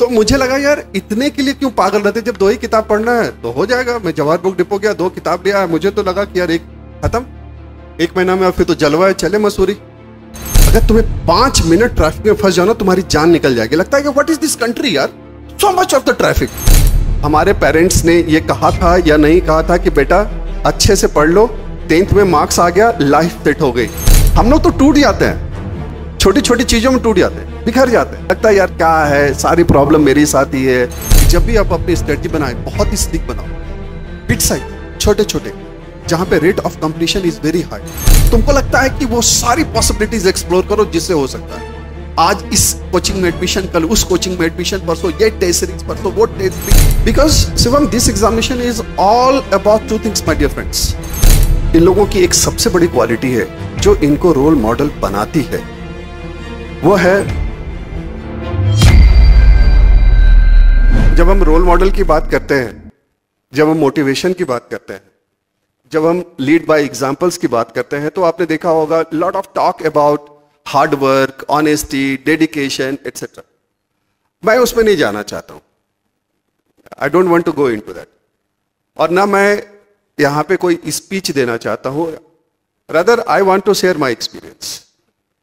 तो मुझे लगा यार इतने के लिए क्यों पागल रहते, जब 2 ही किताब पढ़ना है तो हो जाएगा। मैं जवाहर बुक डिपो गया, 2 किताब लिया। मुझे तो लगा कि यार एक खत्म, 1 महीना में, फिर तो जलवा है, चले मसूरी। अगर तुम्हें 5 मिनट ट्रैफिक में फंस जाओ ना, तुम्हारी जान निकल जाएगी। लगता है कि व्हाट इज दिस कंट्री यार, सो मच ऑफ द ट्रैफिक। हमारे पेरेंट्स ने ये कहा था या नहीं कहा था कि बेटा अच्छे से पढ़ लो, 10th में मार्क्स आ गया, लाइफ सेट हो गई। हम लोग तो टूट जाते हैं, छोटी छोटी चीजों में टूट जाते हैं, बिखर जाते हैं। लगता है यार क्या है, सारी प्रॉब्लम मेरे साथ ही है। जब भी आप अपनी स्ट्रेटजी बनाए, बहुत ही स्लिक बनाओ, बिट साइज, छोटे छोटे, जहां पे rate of completion is very high. तुमको लगता है कि वो सारी पॉसिबिलिटीज एक्सप्लोर करो जिससे हो सकता है। आज इस कोचिंग में एडमिशन, कल उस कोचिंग में एडमिशन, परसों ये टेस्ट सीरीज, परसों वो test series. Because Shivam, this examination is all about 2 things my dear friends. इन लोगों की एक सबसे बड़ी क्वालिटी है जो इनको रोल मॉडल बनाती है, वो है, जब हम रोल मॉडल की बात करते हैं, जब हम मोटिवेशन की बात करते हैं, जब हम लीड बाय एग्जांपल्स की बात करते हैं, तो आपने देखा होगा lot of talk about hard work, honesty, dedication etcetera. मैं उसमें नहीं जाना चाहता हूं, I don't want to go into that. और ना मैं यहां पे कोई स्पीच देना चाहता हूं, rather I want to share my experience.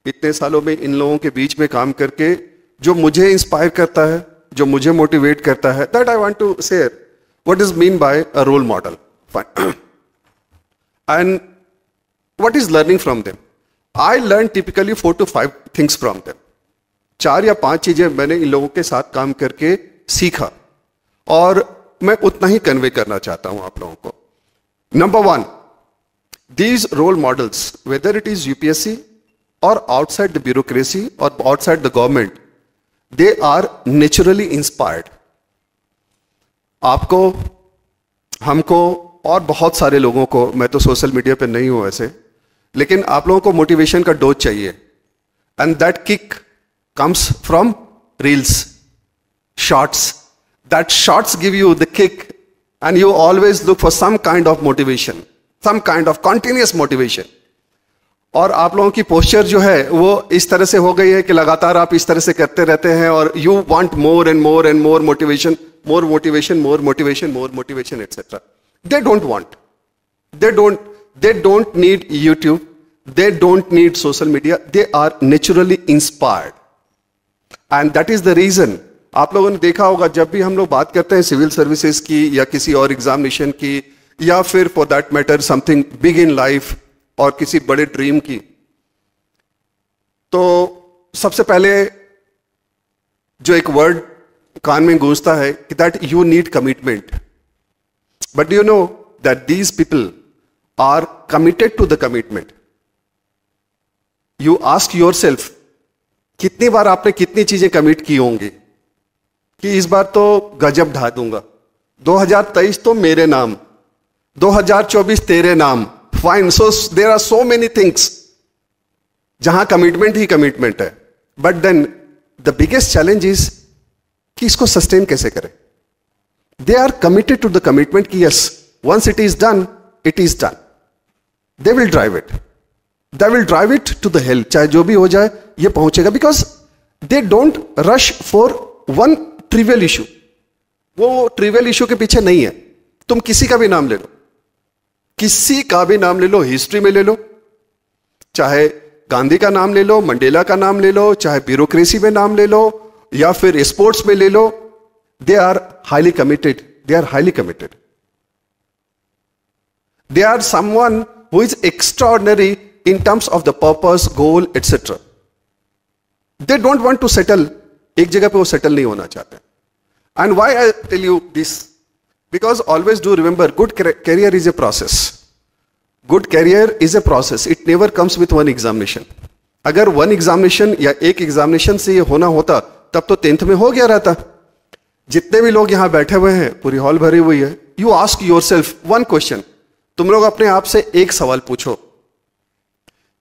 इतने सालों में इन लोगों के बीच में काम करके जो मुझे इंस्पायर करता है, जो मुझे मोटिवेट करता है, that I want to share what is mean by a role model and what is learning from them. I learn typically 4 to 5 things from them. 4 या 5 चीजें मैंने इन लोगों के साथ काम करके सीखा और मैं उतना ही कन्वे करना चाहता हूं आप लोगों को। Number 1, these role models, whether it is UPSC or outside the bureaucracy or outside the government, they are naturally inspired. आपको, हमको और बहुत सारे लोगों को, मैं तो सोशल मीडिया पे नहीं हूं वैसे, लेकिन आप लोगों को मोटिवेशन का डोज चाहिए, and that kick comes from reels, shorts. That shorts give you the kick and you always look for some kind of motivation, some kind of continuous motivation. और आप लोगों की पोस्चर जो है वो इस तरह से हो गई है कि लगातार आप इस तरह से करते रहते हैं और you want more and more and more motivation, more motivation, more motivation, more motivation, etc. They don't want. They don't need YouTube. They don't need social media. They are naturally inspired. And that is the reason आप लोगों ने देखा होगा, जब भी हम लोग बात करते हैं सिविल सर्विसेज की या किसी और एग्जामिनेशन की, या फिर for that matter something big in life और किसी बड़े ड्रीम की, तो सबसे पहले जो एक वर्ड कान में गूंजता है कि that you need commitment. But you know that these people are committed to the commitment. You ask yourself, कितनी बार आपने कितनी चीजें कमिट की होंगी कि इस बार तो गजब ढा दूंगा, 2023 तो मेरे नाम, 2024 तेरे नाम, fine. So there are so many things जहां कमिटमेंट ही कमिटमेंट है। But then the biggest challenge is कि इसको सस्टेन कैसे करें। They are committed to the commitment कि yes, once it is done, it is done. They will drive it, they will drive it to the hell, चाहे जो भी हो जाए ये पहुंचेगा। Because they don't rush for one trivial issue. वो trivial issue के पीछे नहीं है। तुम किसी का भी नाम ले लो, किसी का भी नाम ले लो, हिस्ट्री में ले लो, चाहे गांधी का नाम ले लो, मंडेला का नाम ले लो, चाहे ब्यूरोक्रेसी में नाम ले लो, या फिर स्पोर्ट्स में ले लो। They are highly committed, they are highly committed, they are someone who is extraordinary in terms of the purpose, goal etcetera. They don't want to settle, एक जगह पे वो सेटल नहीं होना चाहते। And why I tell you this, because always do remember, good career is a process. Good career is a process, it never comes with one examination. अगर one examination या एक एग्जामिनेशन से ये होना होता तब तो 10th में हो गया रहता। जितने भी लोग यहां बैठे हुए हैं, पूरी हॉल भरी हुई है, you ask your self one question. तुम लोग अपने आप से एक सवाल पूछो,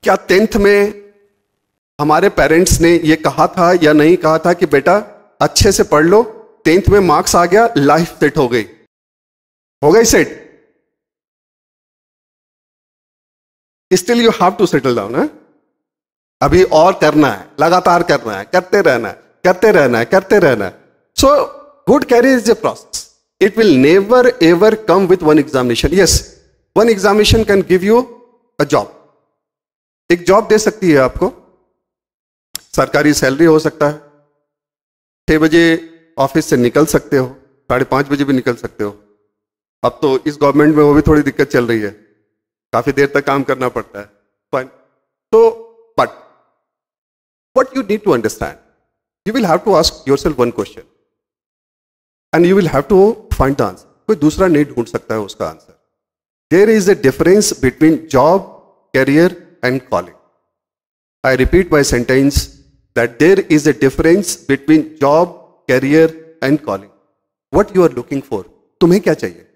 क्या 10th में हमारे पेरेंट्स ने यह कहा था या नहीं कहा था कि बेटा अच्छे से पढ़ लो, 10th में मार्क्स आ गया, लाइफ सेट हो गई, हो गई set? Still you have to settle down है। अभी और करना है, लगातार करना है, करते रहना है, करते रहना है, करते रहना है। So good career is a process. It will never ever come with one examination. Yes, one examination can give you a job. एक जॉब दे सकती है आपको, सरकारी सैलरी हो सकता है, 6 बजे ऑफिस से निकल सकते हो, 5:30 बजे भी निकल सकते हो. अब तो इस गवर्नमेंट में वो भी थोड़ी दिक्कत चल रही है, काफी देर तक काम करना पड़ता है. फाइन. तो but what you need to understand, you will have to ask yourself one question and you will have to find the answer. कोई दूसरा नहीं ढूंढ सकता है उसका answer. There is a difference between job, career and calling. I repeat my sentence that there is a difference between job, career and calling. What you are looking for, तुम्हें क्या चाहिए?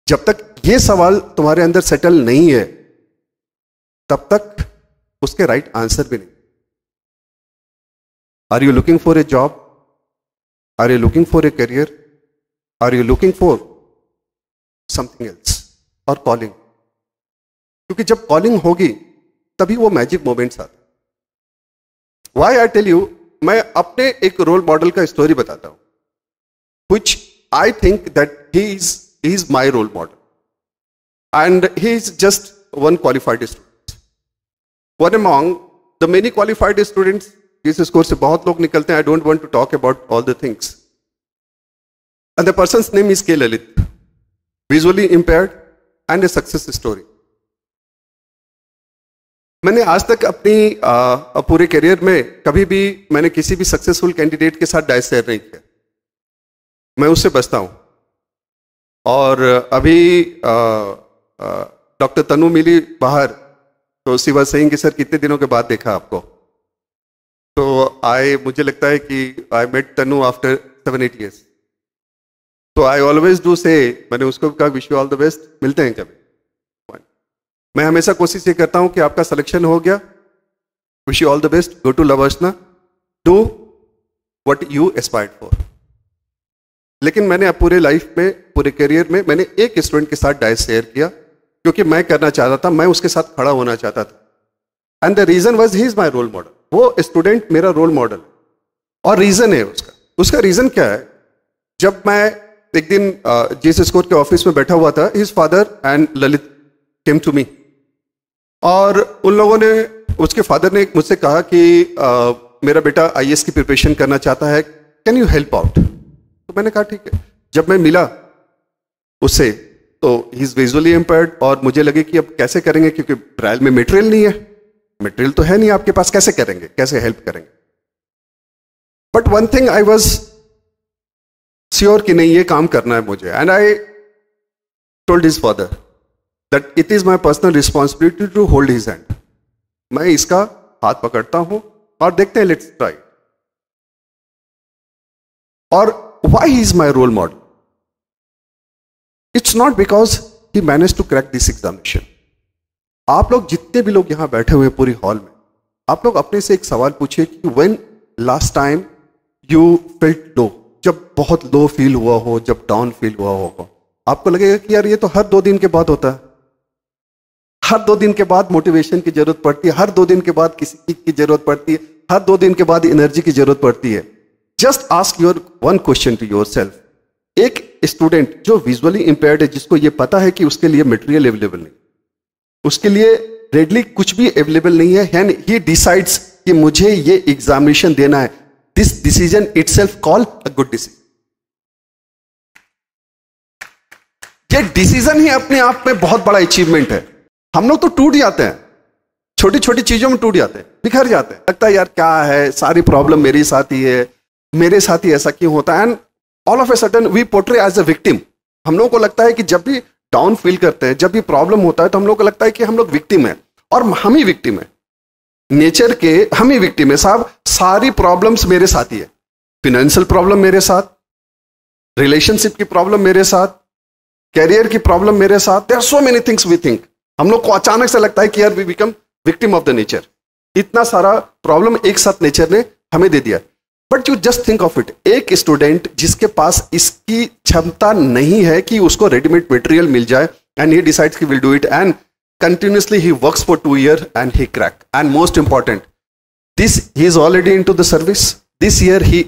जब तक ये सवाल तुम्हारे अंदर सेटल नहीं है तब तक उसके राइट आंसर भी नहीं. Are you looking for a job? Are you looking for a career? Are you looking for something else? और calling? क्योंकि जब calling होगी तभी वो मैजिक मोमेंट्स आते. Why I tell you, मैं अपने एक रोल मॉडल का स्टोरी बताता हूं, which I think that he is my role model, and he is just one qualified student, one among the many qualified students. इस score से बहुत लोग निकलते हैं. I don't want to talk about all the things. And the person's name is K. Lalit, visually impaired and a success story. मैंने आज तक अपनी पूरे करियर में कभी भी मैंने किसी भी सक्सेसफुल कैंडिडेट के साथ डाइस शेयर नहीं किया. मैं उससे बचता हूं. और अभी डॉक्टर तनु मिली बाहर, तो शी वाज सेइंग कि सर कितने दिनों के बाद देखा आपको. तो मुझे लगता है कि I met Tanu after 7-8 years. तो आई ऑलवेज डू से, मैंने उसको कहा wish you all the best, मिलते हैं कभी. मैं हमेशा कोशिश ये करता हूं कि आपका सिलेक्शन हो गया, wish you all the best, go to LBSNAA, do what you aspired for. लेकिन मैंने अब पूरे लाइफ में, पूरे करियर में मैंने एक स्टूडेंट के साथ डाइस शेयर किया क्योंकि मैं करना चाहता था, मैं उसके साथ खड़ा होना चाहता था. And the reason was he is my role model. वो स्टूडेंट मेरा रोल मॉडल. और रीजन है उसका रीजन क्या है? जब मैं एक दिन जीएस स्कोर के ऑफिस में बैठा हुआ था, his father and Lalit came to me, और उन लोगों ने, उसके फादर ने मुझसे कहा कि मेरा बेटा आईएएस की प्रिपरेशन करना चाहता है, कैन यू हेल्प आउट? तो मैंने कहा ठीक है. जब मैं मिला उससे तो ही इज विजुअली इम्पेयर्ड, और मुझे लगे कि अब कैसे करेंगे, क्योंकि ट्रायल में मटेरियल नहीं है, मटेरियल तो है नहीं आपके पास, कैसे करेंगे, कैसे हेल्प करेंगे. But one thing I was sure कि नहीं, ये काम करना है मुझे. And I told his father that it is my personal responsibility to hold his hand. मैं इसका हाथ पकड़ता हूं और देखते हैं, लेट्स ट्राई. और why he is my role model? It's not because he managed to crack this examination. आप लोग जितने भी लोग यहां बैठे हुए पूरी हॉल में, आप लोग अपने से एक सवाल पूछिए कि when last time you felt low, जब बहुत लो फील हुआ हो, जब डाउन फील हुआ होगा, आपको लगेगा कि यार ये तो हर 2 दिन के बाद होता है. हर 2 दिन के बाद मोटिवेशन की जरूरत पड़ती है, हर 2 दिन के बाद किसी चीज की जरूरत पड़ती है, हर 2 दिन के बाद एनर्जी की जरूरत पड़ती है. Just ask your one question to yourself. एक स्टूडेंट जो विजुअली इंपेयर्ड है, जिसको ये पता है कि उसके लिए मटेरियल अवेलेबल नहीं, उसके लिए रेडली कुछ भी अवेलेबल नहीं है, एंड ही डिसाइड्स कि मुझे ये एग्जामिनेशन देना है, this decision itself called a good decision. ये डिसीजन ही अपने आप में बहुत बड़ा अचीवमेंट है. हम लोग तो टूट जाते हैं, छोटी छोटी चीजों में टूट जाते हैं, बिखर जाते हैं, लगता है यार क्या है, सारी प्रॉब्लम मेरे साथ ही है, मेरे साथ ही ऐसा क्यों होता है. And all of a sudden we portray as a victim. हम लोगों को लगता है कि जब भी डाउन फील करते हैं, जब भी प्रॉब्लम होता है, तो हम लोग को लगता है कि हम लोग विक्टिम है, और हम ही विक्टिम है, नेचर के हम ही विक्टिम है. साहब सारी प्रॉब्लम्स मेरे साथ ही है. फिनेंशियल प्रॉब्लम मेरे साथ, रिलेशनशिप की प्रॉब्लम मेरे साथ, कैरियर की प्रॉब्लम मेरे साथ. There are so many things we think. हम लोग को अचानक से लगता है कि यार we become victim of the nature. इतना सारा प्रॉब्लम एक साथ नेचर ने हमें दे दिया. But you just think of it, एक स्टूडेंट जिसके पास इसकी क्षमता नहीं है कि उसको रेडीमेड मटेरियल मिल जाए, एंड ही डिसाइड्स कि will do it, and continuously he works for 2 years and he crack. And most important, this he is already into the service. This year he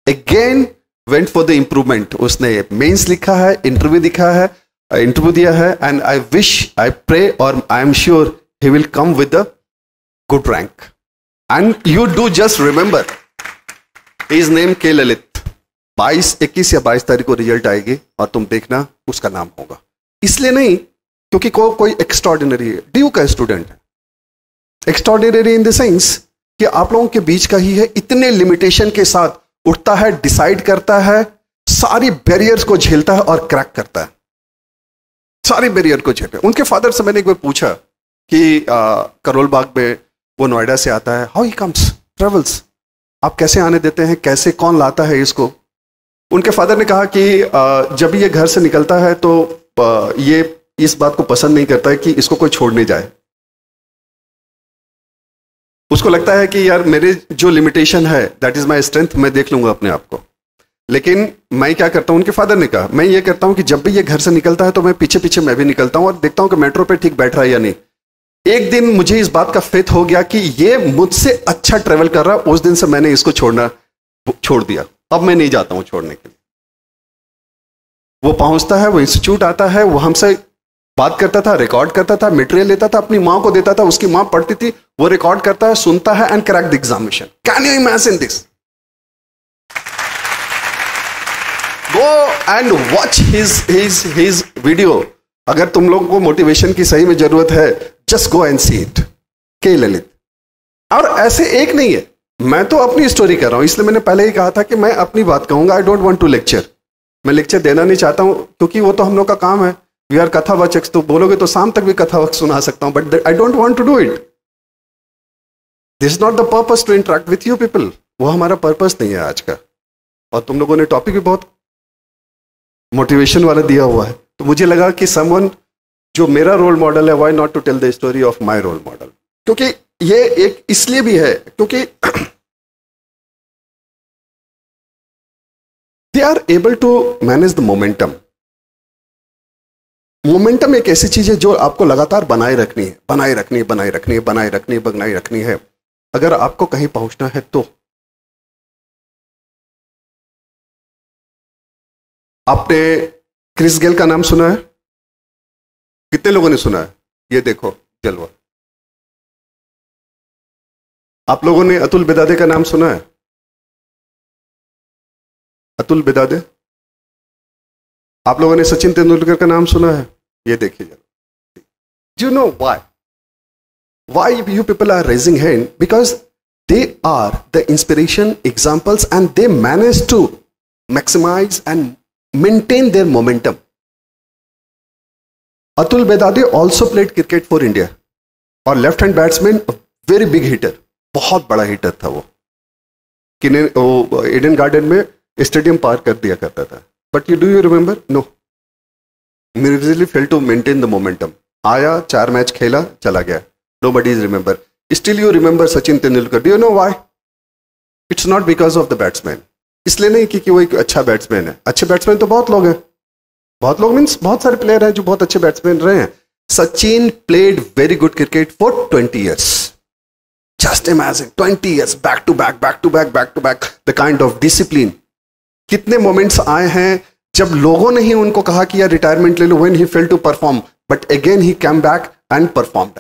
again went for the improvement. उसने mains लिखा है, interview दिया है, and I wish, I pray और I am sure he will come with the good rank. And you do just remember his name के ललित. 21 या 22 तारीख को रिजल्ट आएगी और तुम देखना उसका नाम होगा. इसलिए नहीं क्योंकि कोई एक्स्ट्राऑर्डिनरी है, ड्यू का स्टूडेंट है. एक्स्ट्राऑर्डिनरी इन द सेंस कि आप लोगों के बीच का ही है, इतने लिमिटेशन के साथ उठता है, डिसाइड करता है, सारी बैरियर्स को झेलता है और क्रैक करता है. सारी बैरियर को झेलते. उनके फादर से मैंने एक बार पूछा कि करोल बाग में, वो नोएडा से आता है, हाउ ही कम्स, ट्रेवल्स, आप कैसे आने देते हैं, कैसे, कौन लाता है इसको? उनके फादर ने कहा कि जब ये घर से निकलता है तो ये इस बात को पसंद नहीं करता है कि इसको कोई छोड़ने जाए. उसको लगता है कि यार मेरे जो लिमिटेशन है, दैट इज माय स्ट्रेंथ, मैं देख लूंगा अपने आप को. लेकिन मैं क्या करता हूं, उनके फादर ने कहा, मैं ये करता हूं कि जब भी ये घर से निकलता है तो मैं पीछे पीछे मैं भी निकलता हूं और देखता हूं कि मेट्रो पे ठीक बैठ रहा है या नहीं. एक दिन मुझे इस बात का फेथ हो गया कि ये मुझसे अच्छा ट्रेवल कर रहा. उस दिन से मैंने इसको छोड़ दिया. अब मैं नहीं जाता हूं छोड़ने के लिए. वो पहुंचता है, वो इंस्टीट्यूट आता है, वो हमसे बात करता था, रिकॉर्ड करता था, मटेरियल लेता था, अपनी माँ को देता था, उसकी माँ पढ़ती थी, वो रिकॉर्ड करता है, सुनता है and crack the examination. Can you imagine this? Go and watch his video. अगर तुम लोगों को मोटिवेशन की सही में जरूरत है, just go and see it. के ललित. और ऐसे एक नहीं है, मैं तो अपनी स्टोरी कर रहा हूं, इसलिए मैंने पहले ही कहा था कि मैं अपनी बात कहूंगा. I don't want to lecture. मैं लेक्चर देना नहीं चाहता हूं क्योंकि वो तो हम लोग का काम है. वी आर कथावाचक, तो बोलोगे तो शाम तक भी कथावाचक सुना सकता हूं, but I don't want to do it. This is not the purpose to interact with you people. वो हमारा पर्पस नहीं है आज का. और तुम लोगों ने टॉपिक भी बहुत मोटिवेशन वाला दिया हुआ है, तो मुझे लगा कि समवन जो मेरा रोल मॉडल है, why not to tell the story of my role model. क्योंकि ये एक इसलिए भी है क्योंकि they are able to manage the momentum. Momentum एक ऐसी चीज है जो आपको लगातार बनाए रखनी है. अगर आपको कहीं पहुंचना है तो. आपने क्रिस गेल का नाम सुना है? कितने लोगों ने सुना है? ये देखो जलवा. आप लोगों ने अतुल बेदादे का नाम सुना है? अतुल बेदादे. आप लोगों ने सचिन तेंदुलकर का नाम सुना है? ये देखिए जरा. Do you know why you people are raising hand? Because they are the inspiration examples and they manage to maximize and maintain their momentum. Atul Bedade also played cricket for India और left hand batsman, very big hitter, बहुत बड़ा hitter था वो. Eden garden में stadium पार कर दिया करता था. But do you remember? No. Miraculously fail to maintain the momentum. आया, 4 मैच खेला, चला गया. Nobody is remember. Still you remember Sachin Tendulkar. Do you know why? It's not because of the batsman. इसलिए नहीं कि वो एक अच्छा बैट्समैन है. अच्छे बैट्समैन तो बहुत लोग हैं. बहुत लोग मीन्स बहुत सारे प्लेयर हैं जो बहुत अच्छे बैट्समैन रहे हैं. Sachin played very good cricket for 20 years. Just imagine 20 years back to back, the kind of discipline. कितने मोमेंट्स आए हैं जब लोगों ने ही उनको कहा कि यार रिटायरमेंट ले लो, when he failed to perform, but again he came back and performed.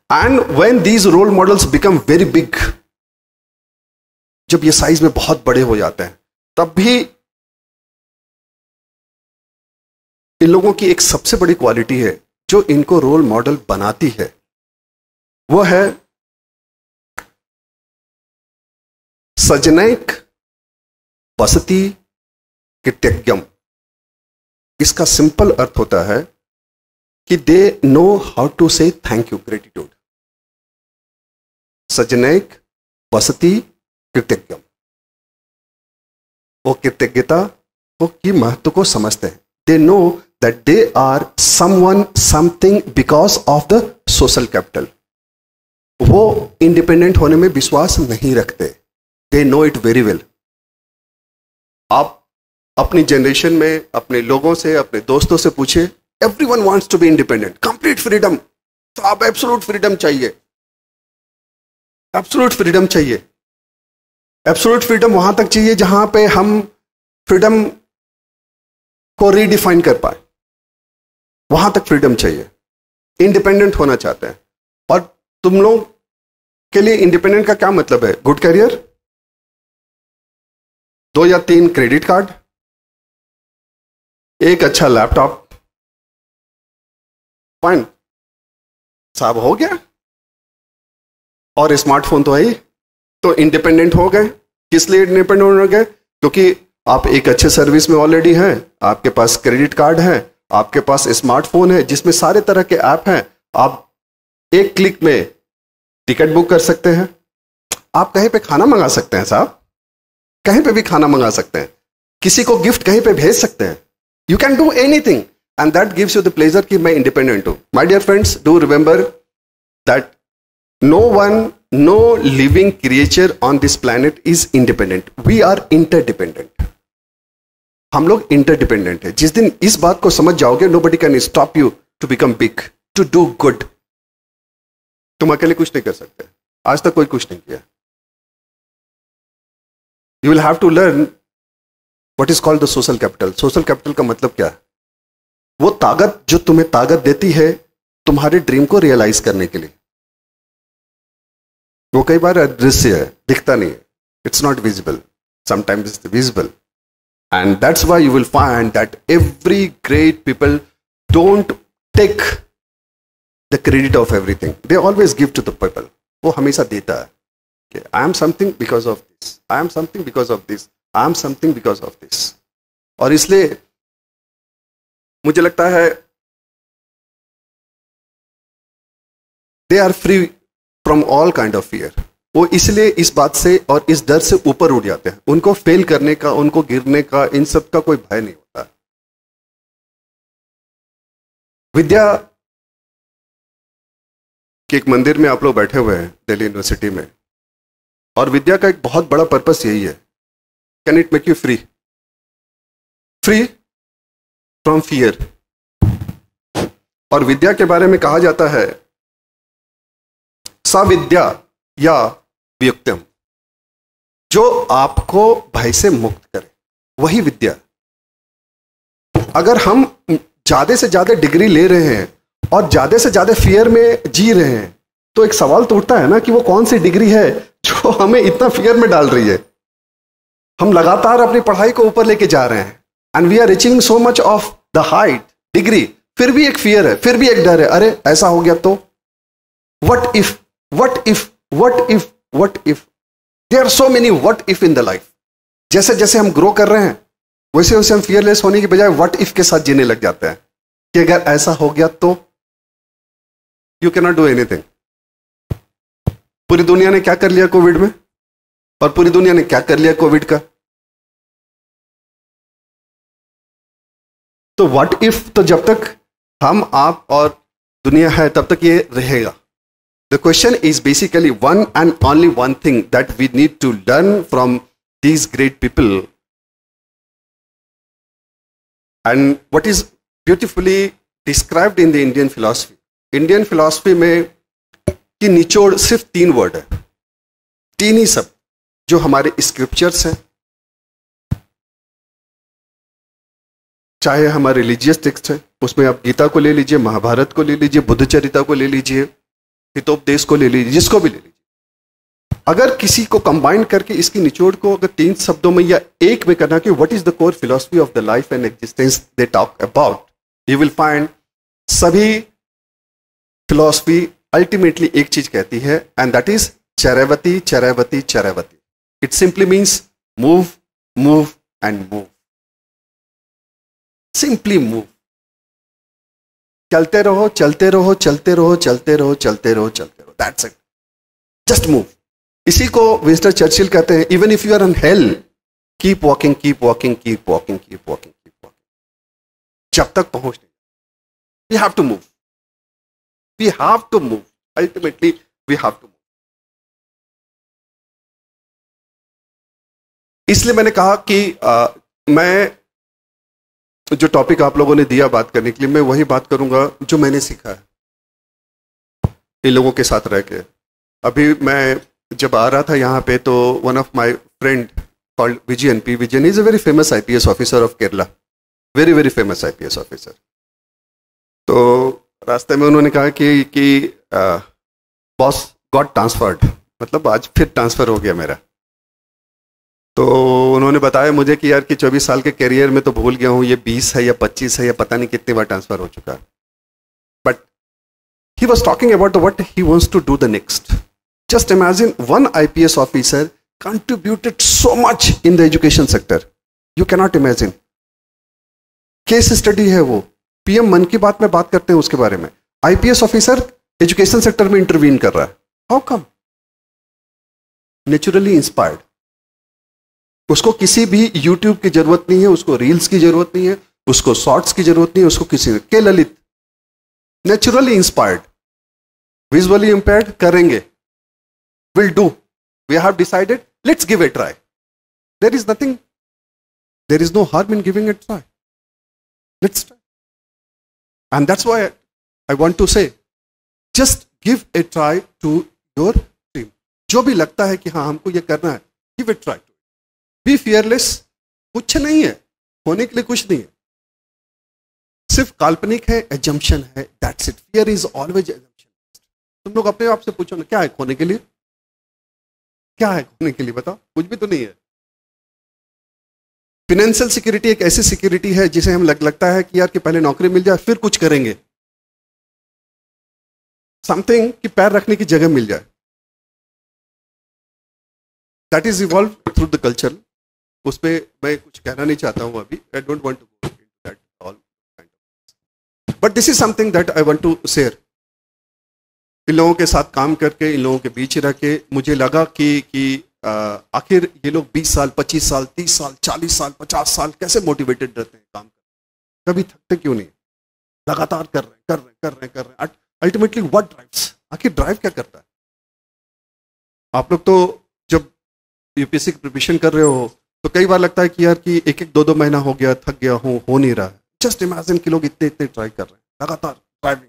And when these role models become very big, जब ये साइज में बहुत बड़े हो जाते हैं, तब भी इन लोगों की एक सबसे बड़ी क्वालिटी है जो इनको रोल मॉडल बनाती है, वो है सजनैक वसति कृतज्ञम. इसका सिंपल अर्थ होता है कि they know how to say thank you, gratitude. सजनैक वसति कृतज्ञम. वो कृतज्ञता की महत्व को समझते हैं. They know that they are someone something because of the social capital. वो इंडिपेंडेंट होने में विश्वास नहीं रखते. They know it very well. आप अपनी जनरेशन में अपने लोगों से, अपने दोस्तों से पूछे, everyone wants to be independent, complete freedom. तो आप एब्सोल्यूट फ्रीडम चाहिए. एब्सोल्यूट फ्रीडम चाहिए। एब्सोल्यूट फ्रीडम वहां तक चाहिए जहां पे हम फ्रीडम को रीडिफाइन कर पाए, वहां तक फ्रीडम चाहिए। इंडिपेंडेंट होना चाहते हैं। और तुम लोग के लिए इंडिपेंडेंट का क्या मतलब है? गुड करियर, 2 या 3 क्रेडिट कार्ड, एक अच्छा लैपटॉप, फाइन साहब, हो गया। और स्मार्टफोन तो है ही, तो इंडिपेंडेंट हो गए। किस लिए इंडिपेंडेंट हो गए? क्योंकि आप एक अच्छे सर्विस में ऑलरेडी हैं, आपके पास क्रेडिट कार्ड है, आपके पास स्मार्टफोन है जिसमें सारे तरह के ऐप हैं। आप एक क्लिक में टिकट बुक कर सकते हैं, आप कहीं पे खाना मंगा सकते हैं साहब, कहीं पे भी खाना मंगा सकते हैं, किसी को गिफ्ट कहीं पे भेज सकते हैं। You can do anything and that gives you the pleasure कि मैं इंडिपेंडेंट हूं। My dear friends, do remember that no one, no living creature on this planet is independent. We are interdependent. हम लोग इंटरडिपेंडेंट है। जिस दिन इस बात को समझ जाओगे, nobody can stop you to become big, to do good. तुम अकेले कुछ नहीं कर सकते, आज तक कोई कुछ नहीं किया। You will have to learn what is called the social capital. Social capital का मतलब क्या है? वो ताकत जो तुम्हें ताकत देती है तुम्हारे ड्रीम को रियलाइज करने के लिए। वो कई बार अदृश्य है, दिखता नहीं है, it's not visible, sometimes it's visible. And that's why you will find that every great people don't take the credit of everything. They always give to the people. वो हमेशा देता है कि I am something because of this, I am something because of this, I am something because of this. और इसलिए मुझे लगता है they are free from all kind of fear. वो इसलिए इस बात से और इस डर से ऊपर उठ जाते हैं। उनको फेल करने का, उनको गिरने का, इन सब का कोई भय नहीं होता। विद्या के एक मंदिर में आप लोग बैठे हुए हैं दिल्ली यूनिवर्सिटी में, और विद्या का एक बहुत बड़ा पर्पस यही है, can it make you free, free from fear. और विद्या के बारे में कहा जाता है सा विद्या या व्युक्तम, जो आपको भय से मुक्त करे, वही विद्या। अगर हम ज्यादा से ज्यादा डिग्री ले रहे हैं और ज्यादा से ज्यादा फियर में जी रहे हैं, तो एक सवाल तो उठता है ना कि वो कौन सी डिग्री है जो हमें इतना फियर में डाल रही है। हम लगातार अपनी पढ़ाई को ऊपर लेके जा रहे हैं and we are achieving so much of the height degree, फिर भी एक फियर है, फिर भी एक डर है। अरे ऐसा हो गया तो, what if, what if, what if, what if. There are so many what if in the life. जैसे जैसे हम ग्रो कर रहे हैं वैसे वैसे हम फियरलेस होने की बजाय व्हाट इफ के साथ जीने लग जाते हैं कि अगर ऐसा हो गया तो। You can not do anything. पूरी दुनिया ने क्या कर लिया कोविड में, और पूरी दुनिया ने क्या कर लिया कोविड का। तो व्हाट इफ तो जब तक हम, आप और दुनिया है तब तक ये रहेगा। The question is basically one and only one thing that we need to learn from these great people. And what is beautifully described in the Indian philosophy. Indian philosophy में की निचोड़ सिर्फ 3 वर्ड है, 3 ही सब जो हमारे स्क्रिप्चर्स हैं, चाहे हमारे रिलीजियस टेक्स्ट है, उसमें आप गीता को ले लीजिए, महाभारत को ले लीजिए, बुद्ध चरिता को ले लीजिए, हितोपदेश को ले लीजिए, जिसको भी ले लीजिए। अगर किसी को कंबाइन करके इसकी निचोड़ को अगर 3 शब्दों में या एक में करना कि what is the core philosophy of the life and existence they talk about, you will find सभी फिलॉसफी अल्टीमेटली एक चीज कहती है, एंड दैट इज चरैवती चरैवती चरैवती। It simply means move, move and move. Simply move. चलते रहो, चलते रहो, चलते रहो, चलते रहो, चलते रहो, चलते रहो, दैट्स इट। Just move. इसी को विंस्टन चर्चिल कहते हैं, even if you are in hell, keep walking, keep walking, keep walking, keep walking, keep walking, जब तक पहुंच नहीं। We have to move, we have to move, ultimately we have to move. इसलिए मैंने कहा कि मैं जो टॉपिक आप लोगों ने दिया बात करने के लिए, मैं वही बात करूंगा जो मैंने सीखा है इन लोगों के साथ रह के। अभी मैं जब आ रहा था यहाँ पे तो one of my friend called Vijayan, P Vijayan, is a very famous IPS officer of Kerala, very very famous IPS officer. तो रास्ते में उन्होंने कहा कि बॉस गॉट ट्रांसफर्ड, मतलब आज फिर ट्रांसफर हो गया मेरा। तो उन्होंने बताया मुझे कि यार कि 24 साल के कैरियर में तो भूल गया हूँ ये 20 है या 25 है या पता नहीं कितनी बार ट्रांसफर हो चुका है। But he was talking about what he wants to do the next. Just imagine one IPS officer contributed so much in the education sector. You cannot imagine. Case study है वो, पीएम मन की बात में बात करते हैं उसके बारे में। आईपीएस ऑफिसर एजुकेशन सेक्टर में इंटरवीन कर रहा है। How come? Naturally inspired. उसको किसी भी यूट्यूब की जरूरत नहीं है, उसको रील्स की जरूरत नहीं है, उसको शॉर्ट्स की जरूरत नहीं है, उसको किसी के ललित, नेचुरली इंस्पायर्ड। विजुअली इंपेयर्ड करेंगे, will do, we have decided, let's give a try. There is nothing, there is no harm in giving a try, let's try. And that's why I want to say, just give a try to your dream. जो भी लगता है कि हाँ हमको ये करना है, give a try to. Be fearless. कुछ नहीं है होने के लिए, कुछ नहीं है, सिर्फ काल्पनिक है, एजम्पशन है, that's it. Fear is always assumption. तुम लोग अपने आप से पूछो ना, क्या है खोने के लिए? क्या है खोने के लिए? बताओ, कुछ भी तो नहीं है। फाइनेंशियल सिक्योरिटी एक ऐसी सिक्योरिटी है जिसे हम लगता है कि यार कि पहले नौकरी मिल जाए फिर कुछ करेंगे, समथिंग कि पैर रखने की जगह मिल जाए। That is evolve through the culture. उस पर मैं कुछ कहना नहीं चाहता हूं अभी, I don't want to go into that all kind of, but this is something that I want to share. इन लोगों के साथ काम करके, इन लोगों के बीच रह के मुझे लगा कि आखिर ये लोग 20 साल, 25 साल, 30 साल, 40 साल, 50 साल कैसे मोटिवेटेड रहते हैं काम करने, कभी थकते क्यों नहीं? लगातार कर रहे हैं। Ultimately what drives? आखिर ड्राइव क्या करता है? आप लोग तो जब यूपीएससी की प्रिपरेशन कर रहे हो तो कई बार लगता है कि यार कि एक एक 2-2 महीना हो गया, थक गया हूँ, हो नहीं रहा है। जस्ट इमेजिन कि लोग इतने ट्राई कर रहे हैं, लगातार driving.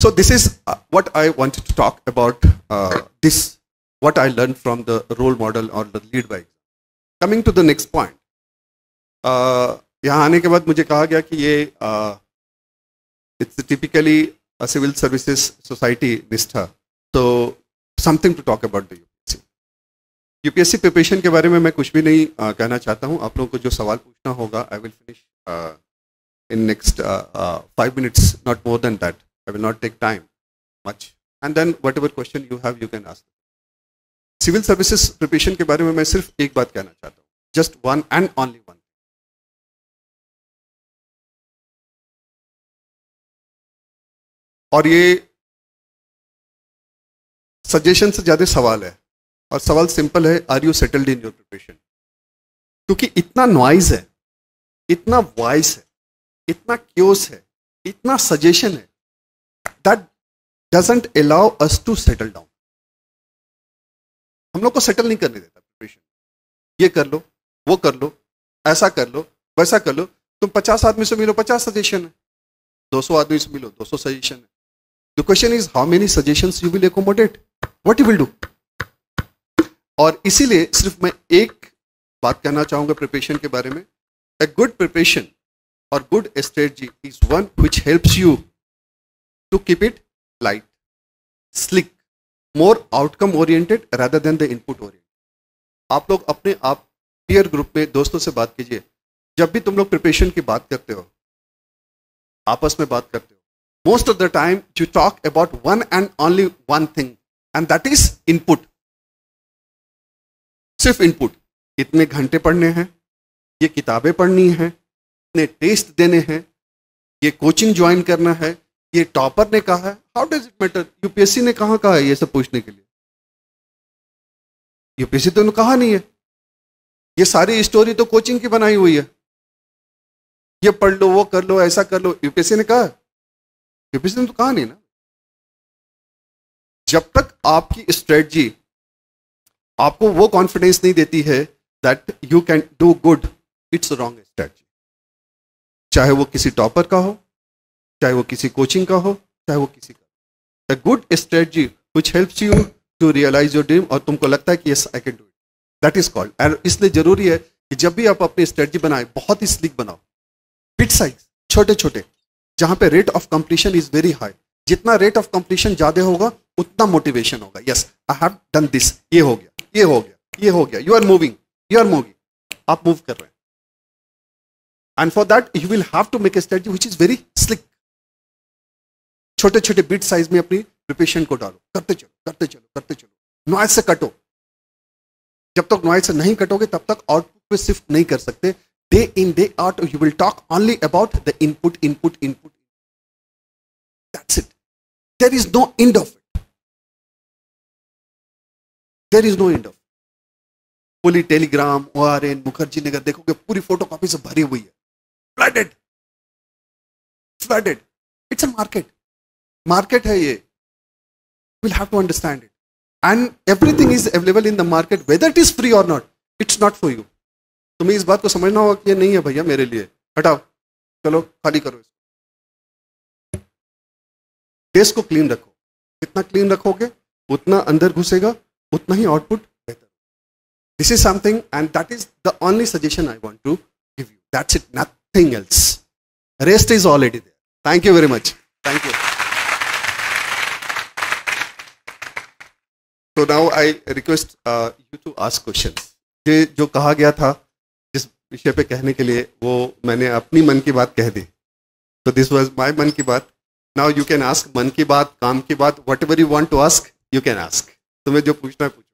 So this is what I wanted to talk about, what I learned from the role model or the lead by example. Coming to the next point, यहाँ आने के बाद मुझे कहा गया कि ये it's typically a civil services society निष्ठा, so something to talk about the UPSC. UPSC preparation के बारे में मैं कुछ भी नहीं कहना चाहता हूँ। आप लोगों को जो सवाल पूछना होगा, I will finish in next 5 minutes, not more than that. I will not take time much, and then whatever question you have, you can ask. Civil services preparation के बारे में मैं सिर्फ एक बात कहना चाहता हूँ, just one and only one. और ये सजेशन से ज्यादा सवाल है, और सवाल सिंपल है, are you settled in your preparation? क्योंकि इतना नॉइज है, इतना वॉइस है, इतना क्योस है, इतना सजेशन है, that doesn't allow us to settle down. हम लोग को सेटल नहीं करने देता प्रिपरेशन। ये कर लो, वो कर लो, ऐसा कर लो, वैसा कर लो। तुम 50 आदमी से मिलो, 50 सजेशन है, 200 आदमी से मिलो, 200 सजेशन है। The question is how many suggestions you will accommodate, what you will do. और इसीलिए सिर्फ मैं एक बात कहना चाहूंगा प्रिपरेशन के बारे में। ए गुड प्रिपरेशन और good strategy is one which helps you to keep it light, slick, more outcome oriented rather than the input oriented. आप लोग अपने आप पीयर ग्रुप में दोस्तों से बात कीजिए, जब भी तुम लोग प्रिपरेशन की बात करते हो, आपस में बात करते हो, most of the time you talk about one and only one thing, and that is input. सिर्फ इनपुट। इतने घंटे पढ़ने हैं, ये किताबें पढ़नी हैं, इतने टेस्ट देने हैं, ये कोचिंग ज्वाइन करना है, ये टॉपर ने कहा है। How does it matter? UPSC ने कहाँ कहा है ये सब पूछने के लिए? यूपीएससी तो कहा नहीं है। ये सारी स्टोरी तो कोचिंग की बनाई हुई है, ये पढ़ लो, वो कर लो, ऐसा कर लो। यूपीएससी ने कहा? यूपीएससी ने तो कहा नहीं ना। जब तक आपकी स्ट्रेटजी आपको वो कॉन्फिडेंस नहीं देती है that you can do good, it's wrong strategy. चाहे वो किसी टॉपर का हो, चाहे वो किसी कोचिंग का हो, चाहे वो किसी का। A good strategy which helps you to realize your dream, और तुमको लगता है कि yes I can do it. That is called. और इसलिए जरूरी है कि जब भी आप अपनी स्ट्रेटजी बनाए बहुत ही स्लिक बनाओ, बिट साइज, छोटे छोटे, जहां पे rate of completion is very high. जितना रेट ऑफ कंप्लीशन ज्यादा होगा उतना मोटिवेशन होगा. Yes I have done this, ये हो गया, ये हो गया, ये हो गया. यू आर मूविंग, आप मूव कर रहे हैं. And for that you will have to make a strategy which is very slick. छोटे छोटे बिट साइज में अपनी प्रिपरेशन को डालो, करते चलो, करते चलो, करते चलो. नॉइज से कटो. जब तक नॉइज से नहीं कटोगे तब तक आउटपुट पे शिफ्ट नहीं कर सकते. Day in day out you will talk only about the input, input, input. That's it. There is no end of it. There is no end of. पूरी टेलीग्राम, ORN, मुखर्जी नगर देखोगे पूरी फोटो कॉपी से भरी हुई है. Flooded, flooded. It's a market है ये. Will have to understand it. And everything is available in the market, whether it is free or not. It's not for you. तुम्हें इस बात को समझना होगा कि ये नहीं है भैया मेरे लिए. हटाओ, चलो खाली करो इसको. डेस्क को क्लीन रखो. जितना क्लीन रखोगे उतना अंदर घुसेगा, उतना ही आउटपुट बेहतर. This is something and that is the only suggestion I want to give you. That's it, nothing else. Rest is already there. Thank you very much. Thank you. So now I request you to ask questions. ये जो कहा गया था जिस विषय पे कहने के लिए, वो मैंने अपनी मन की बात कह दी. So this was my मन की बात. Now you can ask मन की बात, काम की बात, whatever you want to ask, you can ask. तुम्हें जो पूछना है पूछो.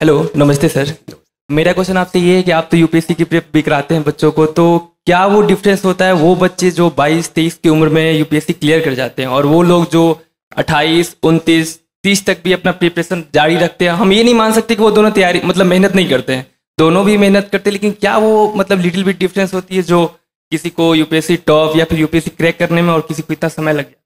हेलो, नमस्ते सर. मेरा क्वेश्चन आपसे ये है कि आप तो यूपीएससी की प्रेप भी कराते हैं बच्चों को, तो क्या वो डिफरेंस होता है वो बच्चे जो 22-23 की उम्र में यूपीएससी क्लियर कर जाते हैं और वो लोग जो 28, 29, 30 तक भी अपना प्रिपरेशन जारी रखते हैं? हम ये नहीं मान सकते कि वो दोनों तैयारी मतलब मेहनत नहीं करते हैं. दोनों भी मेहनत करते हैं, लेकिन क्या वो मतलब लिटिल बिट डिफरेंस होती है जो किसी को यूपीएससी टॉप या फिर यूपीएससी क्रैक करने में और किसी को इतना समय लग गया?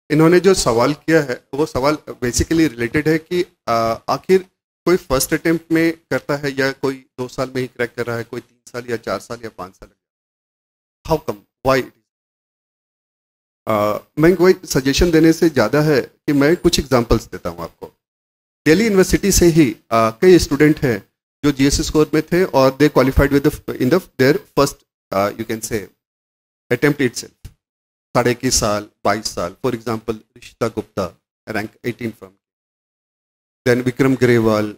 इन्होंने जो सवाल किया है वो सवाल बेसिकली रिलेटेड है कि आखिर कोई फर्स्ट अटेम्प्ट में करता है या कोई 2 साल में ही क्रैक कर रहा है, कोई 3 साल या 4 साल या 5 साल. How come, why? मैं कोई सजेशन देने से ज़्यादा है कि मैं कुछ एग्जांपल्स देता हूँ आपको. दिल्ली यूनिवर्सिटी से ही कई स्टूडेंट हैं जो GS स्कोर में थे और they qualified within their first you can say attempt itself. 21.5 साल, 22 साल. For example Rishita Gupta, rank 18 from. Then Vikram Grewal